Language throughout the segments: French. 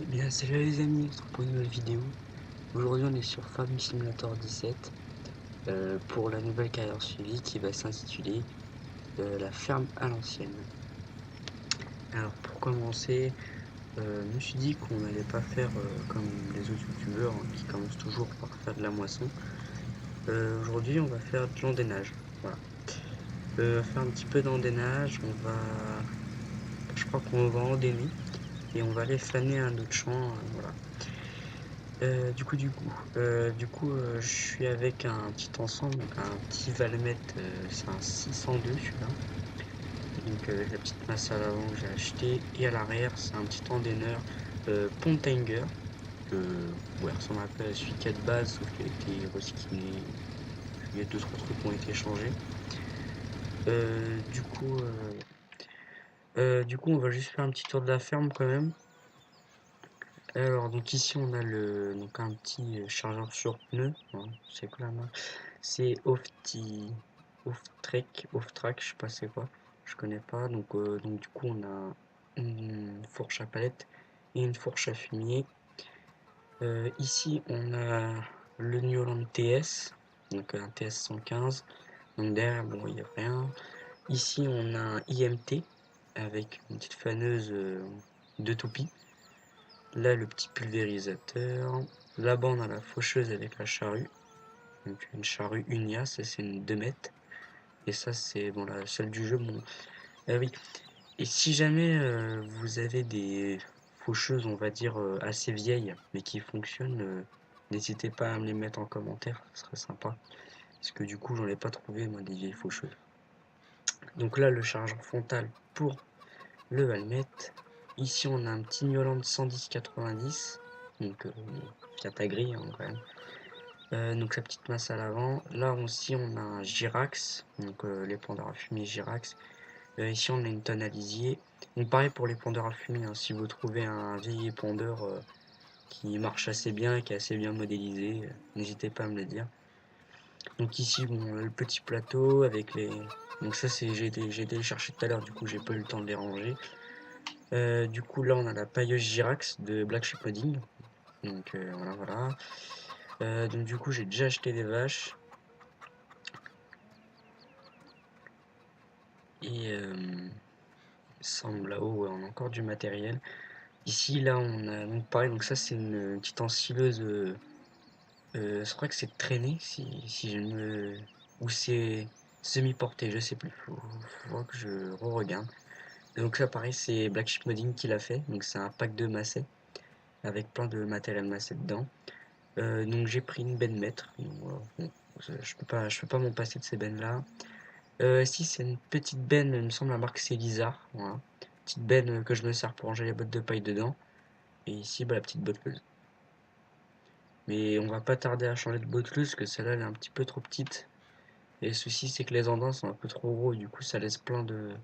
Eh bien, salut les amis, on se retrouve pour une nouvelle vidéo. Aujourd'hui, on est sur Farming Simulator 17 pour la nouvelle carrière suivie qui va s'intituler La ferme à l'ancienne. Alors, pour commencer, je me suis dit qu'on n'allait pas faire comme les autres youtubeurs qui commencent toujours par faire de la moisson. Aujourd'hui, on va faire de l'endénage. Voilà. On va faire un petit peu d'endénage. Je crois qu'on va endéner et on va aller faner un autre champ. Voilà. Je suis avec un petit ensemble, donc un petit Valmet, c'est un 602 celui-là. Et donc avec la petite masse à l'avant que j'ai acheté et à l'arrière c'est un petit endaineur Pontinger que ouais, ressemble un peu à celui qu'il y a de base sauf qu'il a été reskiné. Il y a deux trois trucs qui ont été changés. Euh, du coup, euh, on va juste faire un petit tour de la ferme quand même. Alors donc ici on a un petit chargeur sur pneu, hein, c'est quoi la marque? C'est Off-Track, je sais pas c'est quoi, je connais pas. Donc du coup on a une fourche à palette et une fourche à fumier. Ici on a le Newland TS, donc un TS 115. Donc derrière bon il n'y a rien. Ici on a un IMT avec une petite faneuse de toupie. Là le petit pulvérisateur. Là-bas on a la faucheuse avec la charrue. Donc une charrue Unia, ça c'est une 2 mètres. Et ça, c'est bon, la seule du jeu. Bon. Ah oui. Et si jamais vous avez des faucheuses, on va dire, assez vieilles, mais qui fonctionnent, n'hésitez pas à me les mettre en commentaire, ce serait sympa. Parce que du coup, j'en ai pas trouvé, moi, des vieilles faucheuses. Donc là, le chargeur frontal pour le Valmet. Ici, on a un petit Mioland 110-90. Donc, Fiat Agri, hein, quand même. Donc sa petite masse à l'avant. Là aussi on a un Girax, donc les pendeurs à fumier Girax. Ici on a une tonne à lisier. Donc pareil pour les pondeurs à fumier, hein. Si vous trouvez un vieil épondeur qui marche assez bien et qui est assez bien modélisé, n'hésitez pas à me le dire. Donc ici bon, le petit plateau avec les... Donc ça c'est j'ai été le chercher tout à l'heure, du coup j'ai pas eu le temps de les ranger. Du coup là on a la pailleuse Girax de Black Sheep Modding. Donc voilà voilà. Donc du coup j'ai déjà acheté des vaches. Et semble là-haut, ouais, on a encore du matériel. Ici, là, on a donc pareil, donc ça c'est une petite ensileuse. Je crois que c'est traîné, si je me. Ou c'est semi-porté, je sais plus. Faut que je re-regarde. Donc ça, pareil, c'est Black Sheep Modding qui l'a fait. Donc c'est un pack de massets avec plein de matériel massé dedans. Donc j'ai pris une benne mètre. Donc, voilà, bon, je peux pas m'en passer de ces bennes là. Si c'est une petite benne, il me semble la marque c'est Lizard. Voilà. Petite benne que je me sers pour ranger les bottes de paille dedans. Et ici, bah, la petite botteleuse. Mais on va pas tarder à changer de botteleuse parce que celle-là elle est un petit peu trop petite. Et le souci c'est que les andins sont un peu trop gros et du coup ça laisse plein de,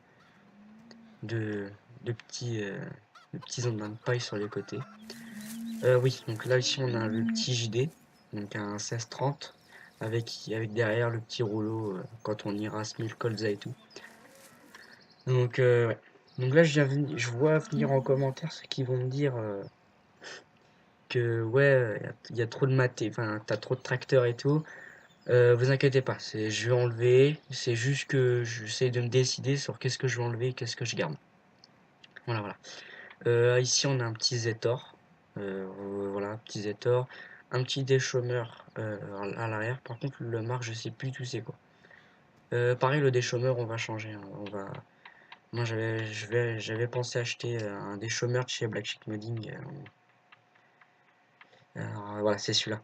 de petits, euh, de petits andins de paille sur les côtés. Oui, donc là ici on a le petit JD, donc un 1630 avec derrière le petit rouleau quand on ira semer le colza et tout. Ouais. Donc là je vois venir en commentaire ceux qui vont me dire que ouais, il y a trop de maté, enfin t'as trop de tracteurs et tout. Vous inquiétez pas, je vais enlever, c'est juste que j'essaie de me décider sur qu'est-ce que je vais enlever et qu'est-ce que je garde. Voilà, voilà. Ici on a un petit Zetor, voilà, petit Zetor, un petit déchômeur à l'arrière. Par contre le marque je sais plus tout c'est quoi. Pareil le déchômeur on va changer, hein. Moi j'avais pensé acheter un déchômeur de chez Black Sheep Modding. Alors, voilà, c'est celui-là.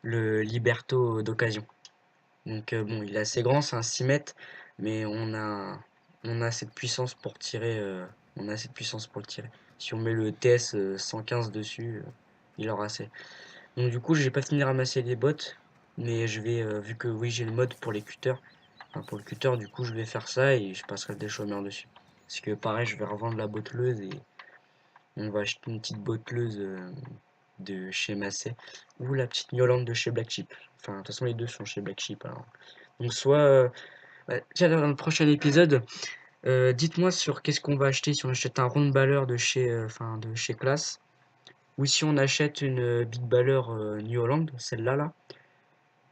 Le Liberto d'occasion. Donc bon, il est assez grand, c'est un 6 mètres, mais on a cette puissance pour tirer. On a cette puissance pour le tirer. Si on met le TS 115 dessus, il aura assez. Donc du coup, j'ai pas fini de ramasser les bottes, mais je vais, vu que oui, j'ai le mode pour les cutters, enfin pour le cutter, du coup, je vais faire ça et je passerai le déchômeur dessus. Parce que pareil, je vais revendre la botteleuse et on va acheter une petite botteleuse de chez Massey ou la petite Yolande de chez Black Sheep. Enfin, de toute façon, les deux sont chez Black Sheep. Alors. Donc, soit. Ouais, tiens, dans le prochain épisode, dites-moi sur qu'est-ce qu'on va acheter. Si on achète un rond balleur de chez, de chez Classe, ou si on achète une Big Baller New Holland, celle-là là,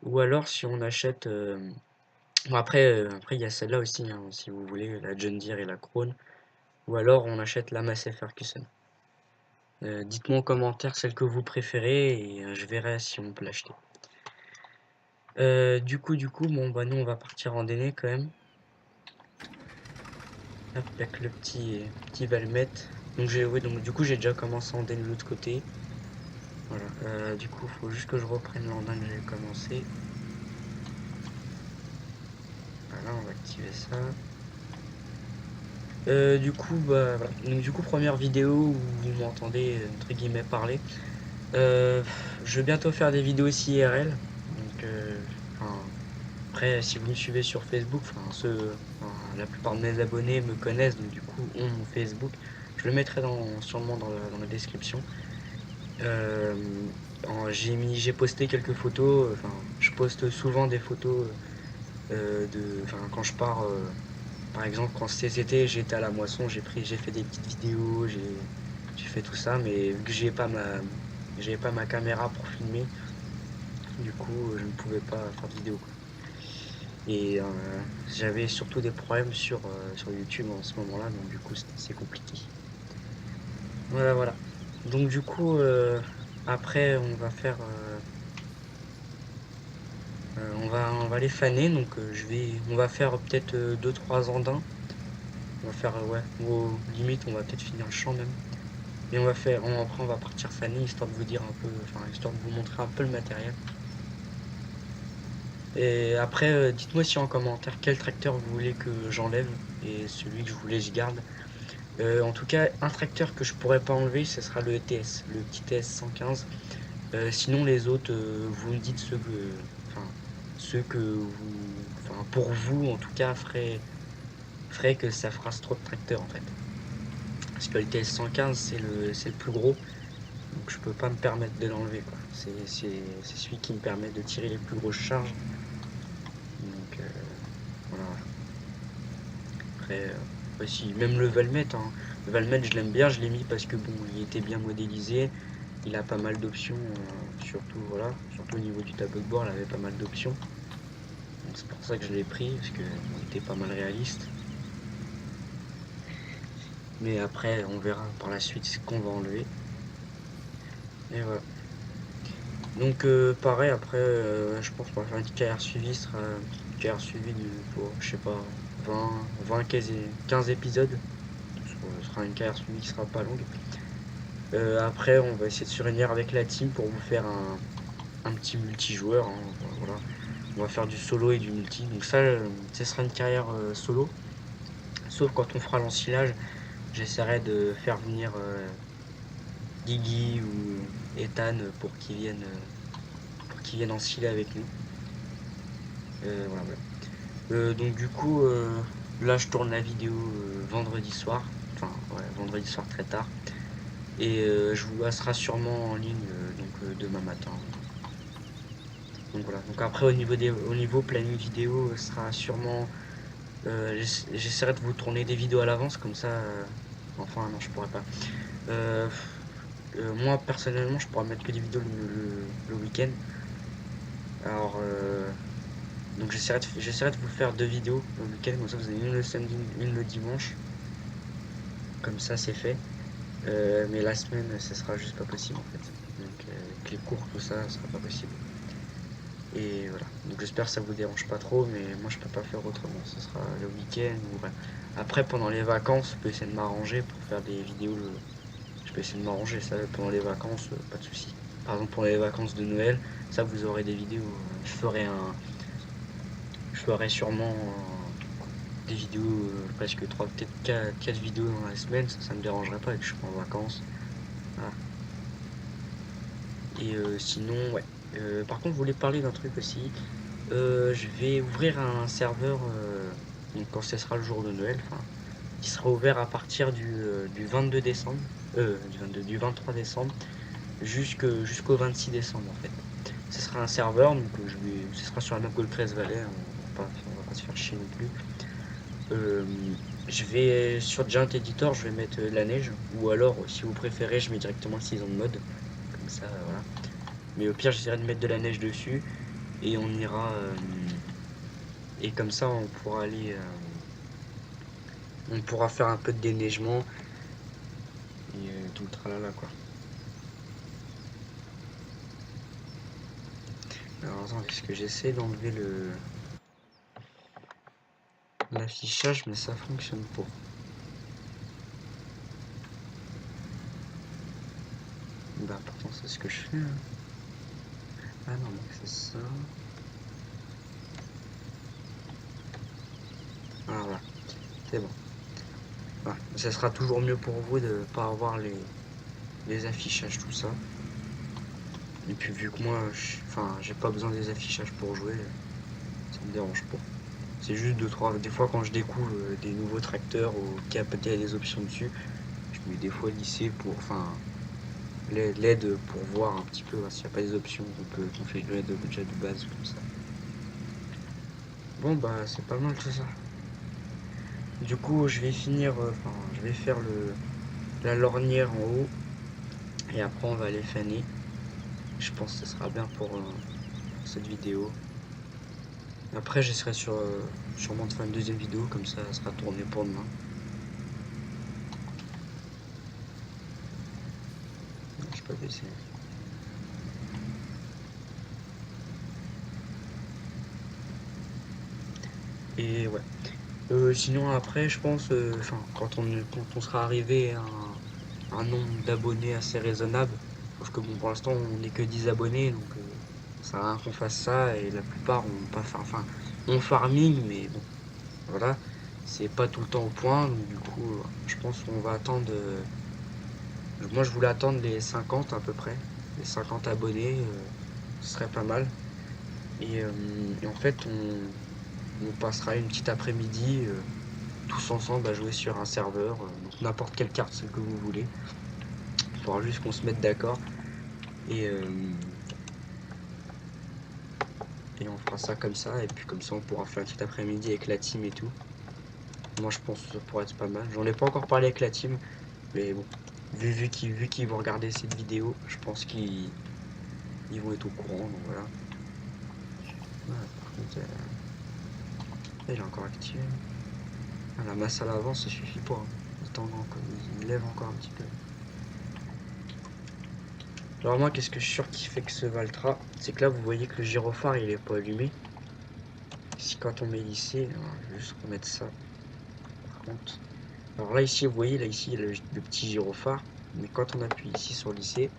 ou alors si on achète bon, après il y a celle-là aussi, hein, si vous voulez, la John Deere et la Krone, ou alors on achète la Massey Ferguson. Dites-moi en commentaire celle que vous préférez et je verrai si on peut l'acheter. Du coup, bon bah nous on va partir en déné quand même. Hop, avec le petit Valmet. Donc donc du coup j'ai déjà commencé en déné de l'autre côté. Voilà. Du coup faut juste que je reprenne l'andin que j'ai commencé. Voilà, on va activer ça. Du coup, bah voilà. Donc du coup première vidéo où vous m'entendez entre guillemets parler. Je vais bientôt faire des vidéos aussi IRL. Donc enfin, après, si vous me suivez sur Facebook, la plupart de mes abonnés me connaissent, donc du coup ont mon Facebook. Je le mettrai sûrement dans la description. Euh, j'ai posté quelques photos. Enfin, je poste souvent des photos quand je pars. Par exemple, quand cet été, j'étais à la moisson, j'ai fait des petites vidéos, j'ai fait tout ça, mais vu que j'avais pas ma caméra pour filmer, du coup, je ne pouvais pas faire de vidéo, quoi. Et j'avais surtout des problèmes sur YouTube en ce moment-là, donc du coup c'est compliqué. Voilà. Donc du coup, après on va faire, on va les faner. Donc on va faire peut-être 2-3 andins. On va faire ouais, ou limite on va peut-être finir le champ même. Et après on va partir faner histoire de vous dire un peu, enfin histoire de vous montrer un peu le matériel. Et après, dites-moi si en commentaire quel tracteur vous voulez que j'enlève et celui que je voulais je garde. En tout cas, un tracteur que je pourrais pas enlever, ce sera le ETS, le petit TS 115. Sinon, les autres, vous me dites enfin, ceux que pour vous, en tout cas, ferait que ça fera trop de tracteurs en fait. Parce que le TS 115, c'est le plus gros, donc je peux pas me permettre de l'enlever, quoi. C'est celui qui me permet de tirer les plus grosses charges. Donc voilà. Après, aussi, même le Valmet, hein. Le Valmet, je l'aime bien, je l'ai mis parce que bon, il était bien modélisé. Il a pas mal d'options, surtout au niveau du tableau de bord, il avait pas mal d'options. C'est pour ça que je l'ai pris, parce qu'il était pas mal réaliste. Mais après, on verra par la suite ce qu'on va enlever. Et voilà. Donc pareil, après, je pense qu'on va faire une carrière suivie, ce sera une carrière suivie je sais pas, 20 15 épisodes. Ce sera une carrière suivie qui sera pas longue. Après, on va essayer de se réunir avec la team pour vous faire un petit multijoueur, hein. Voilà. On va faire du solo et du multi. Donc ça, ce sera une carrière solo. Sauf quand on fera l'ensilage, j'essaierai de faire venir Guigui ou Ethan pour qu'ils viennent ensiler avec nous. Voilà. Donc du coup, là je tourne la vidéo vendredi soir. Enfin, ouais, vendredi soir très tard. Et elle sera sûrement en ligne demain matin. Donc voilà. Donc après au niveau planning vidéo, sera sûrement j'essaierai de vous tourner des vidéos à l'avance comme ça. Enfin non, je pourrais pas. Moi personnellement, je pourrais mettre que des vidéos le week-end. Alors donc j'essaierai de vous faire 2 vidéos le week-end, comme ça vous avez une le samedi, une le dimanche. Comme ça c'est fait. Mais la semaine, ce sera juste pas possible en fait. Donc avec les cours, tout ça, ce sera pas possible. Et voilà. Donc j'espère que ça vous dérange pas trop, mais moi je peux pas faire autrement. Ce sera le week-end ou voilà. Après pendant les vacances, je peux essayer de m'arranger pour faire des vidéos. Je peux essayer de m'arranger ça pendant les vacances, pas de souci. Par exemple pour les vacances de Noël, ça vous aurez des vidéos. Je ferai sûrement des vidéos, presque 3, peut-être 4 vidéos dans la semaine, ça me dérangerait pas et que je serai en vacances. Voilà. Et sinon, ouais. Par contre, je voulais parler d'un truc aussi. Je vais ouvrir un serveur donc quand ce sera le jour de Noël, qui sera ouvert à partir du 22 décembre, du 23 décembre jusqu'au 26 décembre en fait. Ce sera un serveur, donc ce sera sur la map Gold 13 Valley, hein. On va pas se faire chier non plus. Je vais sur Giant Editor, je vais mettre la neige, ou alors si vous préférez, je mets directement le Season Mode. Comme ça, voilà. Mais au pire, j'essaierai de mettre de la neige dessus et on ira. Et comme ça, on pourra aller. On pourra faire un peu de déneigement et tout le tralala quoi. Alors attendez, est-ce que j'essaie d'enlever l'affichage, mais ça fonctionne pas. Bah pourtant c'est ce que je fais. Hein. Ah non, donc c'est ça. Ah voilà, c'est bon. Voilà. Ça sera toujours mieux pour vous de pas avoir les affichages, tout ça. Et puis vu que moi, enfin, j'ai pas besoin des affichages pour jouer, ça me dérange pas. C'est juste des fois quand je découvre des nouveaux tracteurs ou qu'il y a peut-être des options dessus, je mets des fois lycée pour, enfin, l'aide pour voir un petit peu s'il n'y a pas des options qu'on peut configurer déjà de base comme ça. Bon bah c'est pas mal tout ça. Du coup je vais finir, enfin je vais faire la lornière en haut et après on va aller faner. Je pense que ce sera bien pour cette vidéo. Après j'essaierai sûrement de faire une deuxième vidéo comme ça sera tourné pour demain. Non, je peux pas baisser. Et ouais. Sinon après je pense, quand on sera arrivé à un nombre d'abonnés assez raisonnable, sauf que bon pour l'instant on n'est que 10 abonnés donc ça sert à rien qu'on fasse ça et la plupart ont pas fait, enfin on farming mais bon voilà c'est pas tout le temps au point donc du coup je pense qu'on va attendre moi je voulais attendre les 50 à peu près les 50 abonnés ce serait pas mal et en fait on passera une petite après-midi tous ensemble à jouer sur un serveur donc n'importe quelle carte celle que vous voulez. Il faudra juste qu'on se mette d'accord et, et on fera ça comme ça et puis comme ça on pourra faire un petit après-midi avec la team et tout. Moi je pense que ça pourrait être pas mal. J'en ai pas encore parlé avec la team, mais bon, vu qu'ils vont regarder cette vidéo, je pense qu'ils vont être au courant, donc voilà. Ouais, par contre, elle est encore active. Ah, la masse à l'avant, ça suffit pas. Hein. Il lève encore un petit peu. Alors moi, qu'est-ce que je suis sûr qui fait que ce Valtra, c'est que là, vous voyez que le gyrophare, il est pas allumé. Si quand on met lycée, je vais juste remettre ça. Par contre, alors là ici, vous voyez, là ici, le petit gyrophare. Mais quand on appuie ici sur lycée,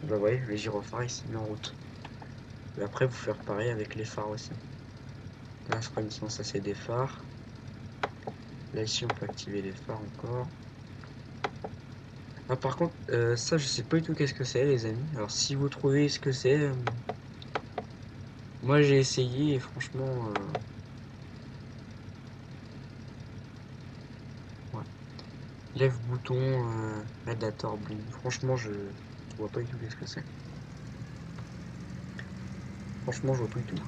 bah vous voyez, le gyrophare il s'est mis en route. Et après, vous faire pareil avec les phares aussi. Là, je crois que ça c'est des phares. Là ici, on peut activer les phares encore. Ah, par contre, ça, je sais pas du tout qu'est-ce que c'est, les amis. Alors, si vous trouvez ce que c'est, moi j'ai essayé et franchement, ouais. Lève bouton, Predator Bloom. Franchement, je vois pas du tout qu'est-ce que c'est. Franchement, je vois pas du tout.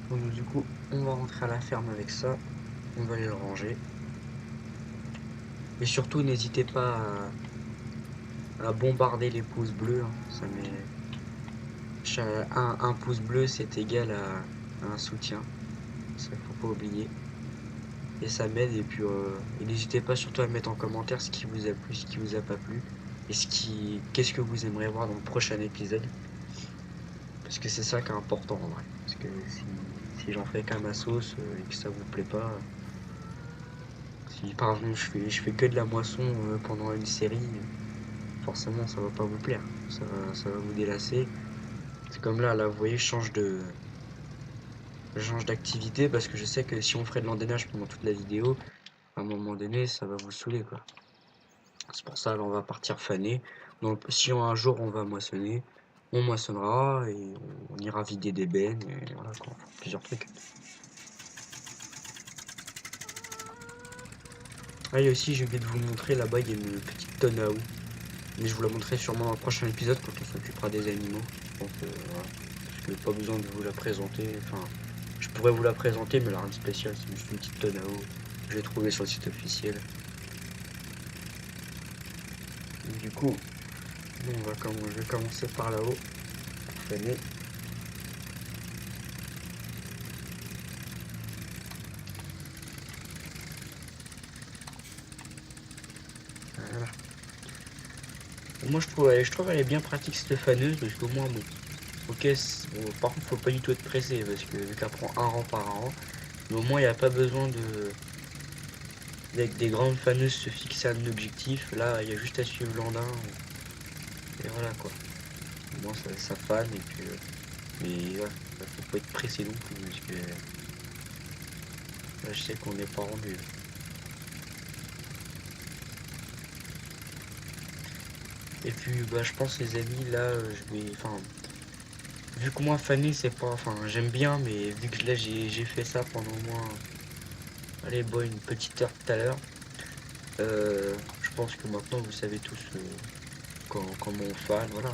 Donc, du coup, on va rentrer à la ferme avec ça. On va aller le ranger. Et surtout, n'hésitez pas à bombarder les pouces bleus. Hein. Ça met un pouce bleu, c'est égal à un soutien. Ça, faut pas oublier. Et ça m'aide. Et puis, n'hésitez pas surtout à mettre en commentaire ce qui vous a plu, ce qui vous a pas plu. Et qu'est-ce que vous aimeriez voir dans le prochain épisode. Parce que c'est ça qui est important en vrai. Parce que si j'en fais qu'à ma sauce et que ça vous plaît pas, si par exemple je fais que de la moisson pendant une série, forcément ça va pas vous plaire. Ça va vous délasser. C'est comme là, vous voyez, je change d'activité parce que je sais que si on ferait de l'endénage pendant toute la vidéo, à un moment donné, ça va vous saouler quoi. C'est pour ça, là, on va partir faner. Donc, si un jour on va moissonner, on moissonnera et on ira vider des bennes et voilà quoi, on fera plusieurs trucs. Ah, et aussi, j'ai oublié de vous montrer là-bas, il y a une petite tonne à eau. Mais je vous la montrerai sûrement dans le prochain épisode quand on s'occupera des animaux. Donc voilà. Parce que pas besoin de vous la présenter. Enfin, je pourrais vous la présenter, mais elle a rien de spécial. C'est juste une petite tonne à eau que j'ai trouvée sur le site officiel. Et du coup, Nous, je vais commencer par là-haut. Faner. Voilà. Moi je trouve elle est bien pratique cette faneuse parce qu'au moins bon. Ok, bon, par contre faut pas du tout être pressé parce que vu qu'elle prend un rang par un rang, mais au moins il n'y a pas besoin de avec des grandes faneuses se fixer à un objectif. Là il y a juste à suivre l'andin et voilà quoi. Au moins ça fane et puis mais ouais, faut pas être pressé non plus parce que là je sais qu'on n'est pas rendu. Et puis bah je pense les amis là je vais. Enfin vu que moi faner c'est pas. Enfin j'aime bien mais vu que là j'ai fait ça pendant au moins. Allez bon une petite heure tout à l'heure. Je pense que maintenant vous savez tous comment on fan, voilà.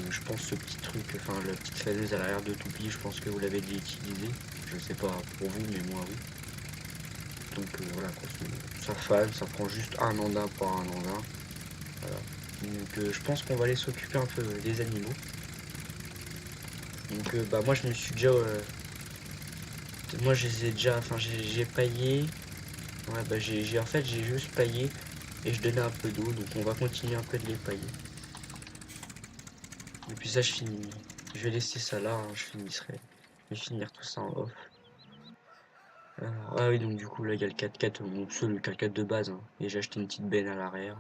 Je pense ce petit truc, enfin la petite faneuse à l'arrière de Toupie, je pense que vous l'avez déjà utilisé. Je sais pas pour vous mais moi oui. Donc voilà quoi, ça fan, ça prend juste un andin par un andin. Voilà. Donc je pense qu'on va aller s'occuper un peu des animaux. Donc bah moi je me suis déjà moi je les ai déjà, enfin j'ai paillé. Ouais bah en fait j'ai juste paillé et je donnais un peu d'eau, donc on va continuer un peu de les pailler. Et puis ça je finis. Je vais laisser ça là, hein, je vais finir tout ça en off. Alors, ah oui donc du coup là il y a le 4x4, bon, le 4x4 de base, hein, et j'ai acheté une petite benne à l'arrière.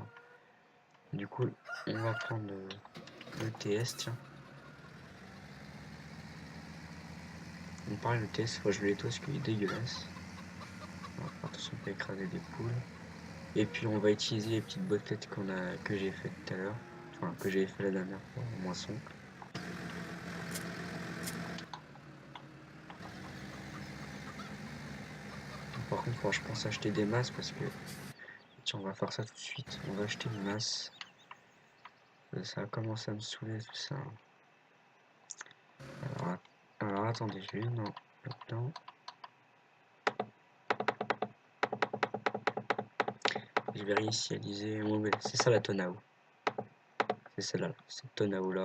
Du coup on va prendre le TS, tiens. On parle le TS, faut que je le nettoie parce qu'il est dégueulasse. On va faire attention pas écraser des poules. Et puis on va utiliser les petites bottelettes que j'ai faites tout à l'heure. Enfin que j'ai fait la dernière fois en moisson. Par contre faut je pense acheter des masses parce que. Tiens on va faire ça tout de suite. On va acheter une masse. Ça a commencé à me saouler tout ça. Alors, alors attendez, je vais non, là-dedans. Je vais réinitialiser. Ouais, c'est ça la Tonao. C'est celle-là, cette Tonao là.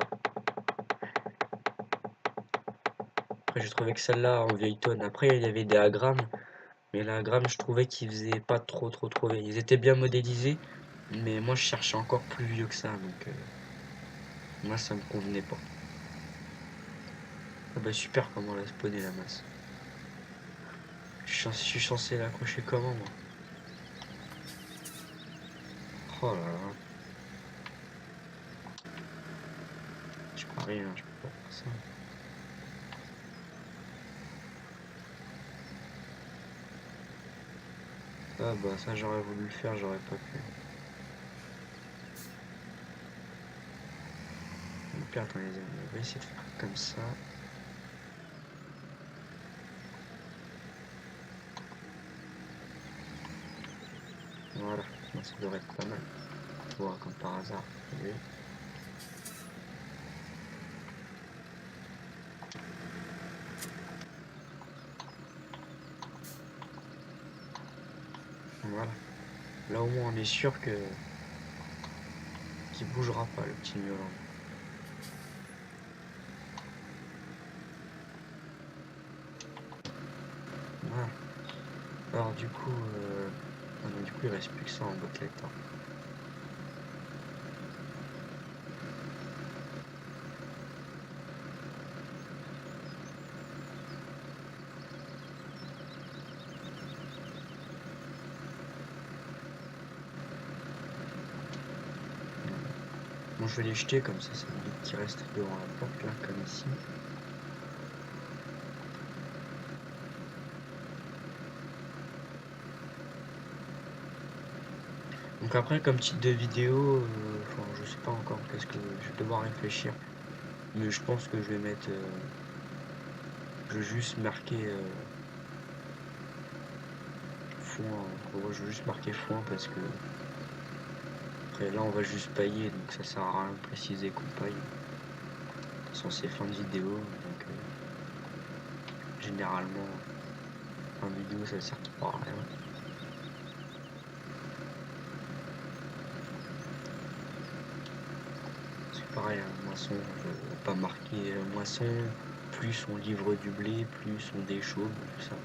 Après j'ai trouvé que celle-là en vieille tonne. Après il y avait des agrammes. Mais l'Agram, je trouvais qu'ils faisaient pas trop vieux. Ils étaient bien modélisés, mais moi je cherchais encore plus vieux que ça, donc moi ça me convenait pas. Ah bah super comment elle a spawné la masse. Je suis censé l'accrocher comment moi? Oh là là. Je peux rien, je peux pas faire ça. Ah bah ça j'aurais voulu le faire, j'aurais pas pu. Donc là, attends les amis, on va essayer de faire comme ça. Voilà, ça devrait être pas mal. Voilà, comme par hasard. Oui. Voilà. Là au moins on est sûr que qu'il bougera pas le petit Mioland. Voilà. Alors du coup, ah non, du coup il reste plus que ça en boîte. Hein. Bon, je vais les jeter comme ça évite qu'ils restent devant la porte là, comme ici. Donc après, comme titre de vidéo, enfin, je sais pas encore, qu'est-ce que je vais devoir réfléchir. Mais je pense que je vais mettre, je vais juste marquer foin. Je vais juste marquer foin parce que après là on va juste pailler, donc ça sert à rien de préciser qu'on paille. De toute façon c'est fin de vidéo, donc généralement fin de vidéo ça sert pas à rien. pareil, hein, moisson, je veux pas marquer moisson, plus on livre du blé, plus on déchaube, tout ça.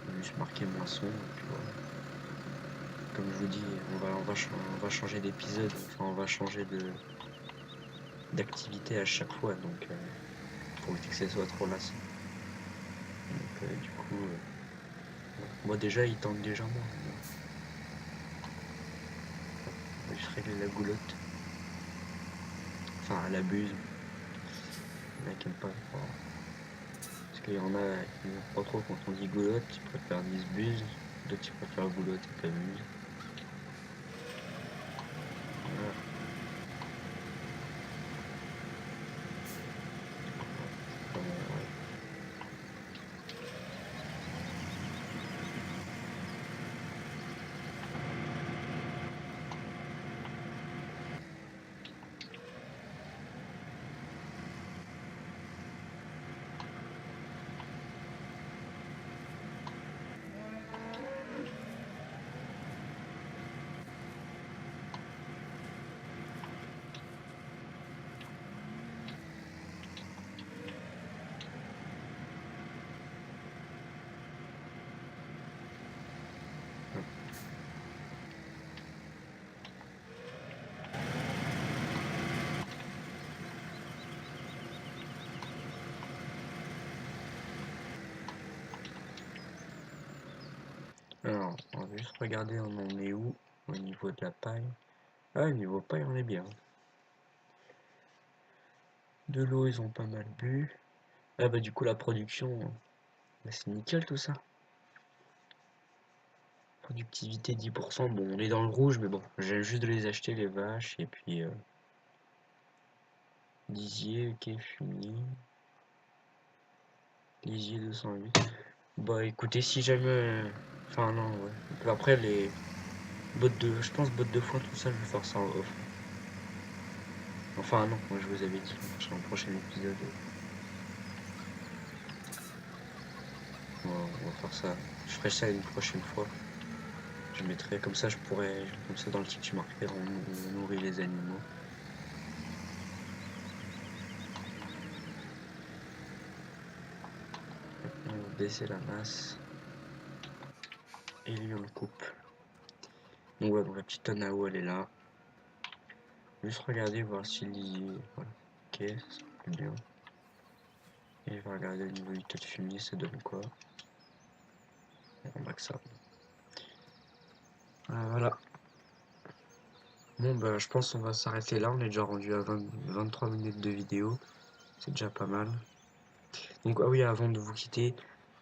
Je veux juste marquer moisson, et puis voilà. Comme je vous dis, on va changer d'épisode, enfin on va changer d'activité à chaque fois, donc pour éviter que ce soit trop lassant. Donc du coup, voilà. Moi déjà il tente déjà moi. On va juste régler la goulotte. Enfin la buse. Il y en a qui aiment pas. Enfin, parce qu'il y en a qui n'aiment pas trop quand on dit goulotte, qui préfèrent dire buse, d'autres qui préfèrent goulotte et pas buse. Voilà. Vraiment, ouais. Alors, on va juste regarder on en est où au niveau de la paille. Ah, au niveau paille, on est bien. De l'eau, ils ont pas mal bu. Ah bah du coup, la production, bah, c'est nickel tout ça. Productivité 10%, bon, on est dans le rouge, mais bon, j'ai juste de les acheter, les vaches, et puis lisier, ok, fumier. Lisier 208. Bah écoutez, si jamais... Enfin non, ouais. Après, les bottes de... Je pense bottes de foin, tout ça, je vais faire ça en off. Enfin non, moi je vous avais dit, sur le prochain épisode, on va faire ça. Je ferai ça une prochaine fois. Je mettrai comme ça, je pourrais, comme ça dans le titre, je marquerai on nourrit les animaux. On va baisser la masse et lui on le coupe. Donc ouais, donc la petite tonne à eau elle est là. Juste regarder voir s'il y est. Voilà. Ok, ça sera plus bien. Et je vais regarder au niveau du taux de fumier, ça donne quoi. On max ça. Voilà. Bon bah je pense qu'on va s'arrêter là, on est déjà rendu à 23 minutes de vidéo. C'est déjà pas mal. Donc ah oui, avant de vous quitter,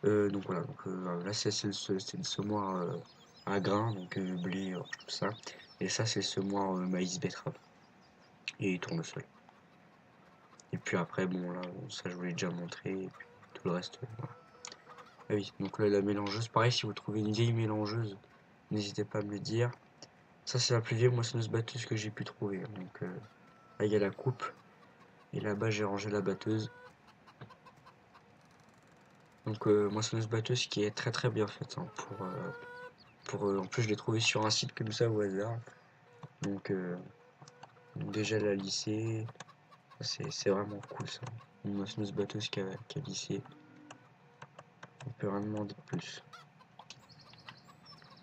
donc voilà, donc, là c'est le semoir à grains, donc blé, tout ça. Et ça c'est le semoir maïs betterave et tournesol. Et puis après, bon là, ça je vous l'ai déjà montré, et puis tout le reste, voilà. Ah oui, donc là la mélangeuse, pareil, si vous trouvez une vieille mélangeuse, n'hésitez pas à me le dire. Ça c'est la plus vieille moissonneuse-batteuse que j'ai pu trouver, hein. Donc là il y a la coupe, et là-bas j'ai rangé la batteuse. Donc moissonneuse-batteuse qui est très très bien faite, hein, en plus je l'ai trouvé sur un site comme ça au hasard. Donc déjà la lissée, c'est vraiment cool ça. Une moissonneuse-batteuse qui a lissé, on peut rien demander de plus.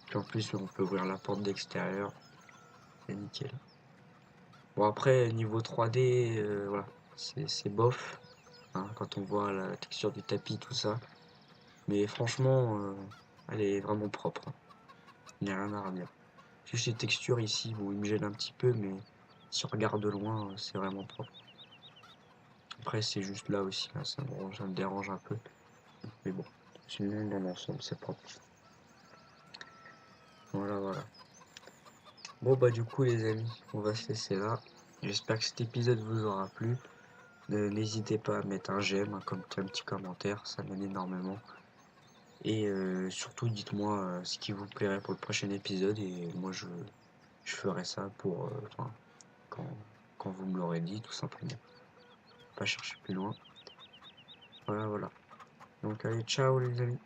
Puis en plus on peut ouvrir la porte d'extérieur, c'est nickel. Bon après niveau 3D, voilà, c'est bof, hein, quand on voit la texture du tapis, tout ça. Mais franchement, elle est vraiment propre, hein. Il n'y a rien à redire. Juste les textures ici, bon, ils me gênent un petit peu, mais si on regarde de loin, c'est vraiment propre. Après, c'est juste là aussi, là, ça me dérange un peu. Mais bon, sinon, dans l'ensemble, c'est propre. Voilà, voilà. Bon, bah, du coup, les amis, on va se laisser là. J'espère que cet épisode vous aura plu. N'hésitez pas à mettre un j'aime, un petit commentaire, ça m'aide énormément. Et surtout, dites-moi ce qui vous plairait pour le prochain épisode. Et moi, je ferai ça enfin, quand, quand vous me l'aurez dit, tout simplement. Pas chercher plus loin. Voilà, voilà. Donc allez, ciao les amis.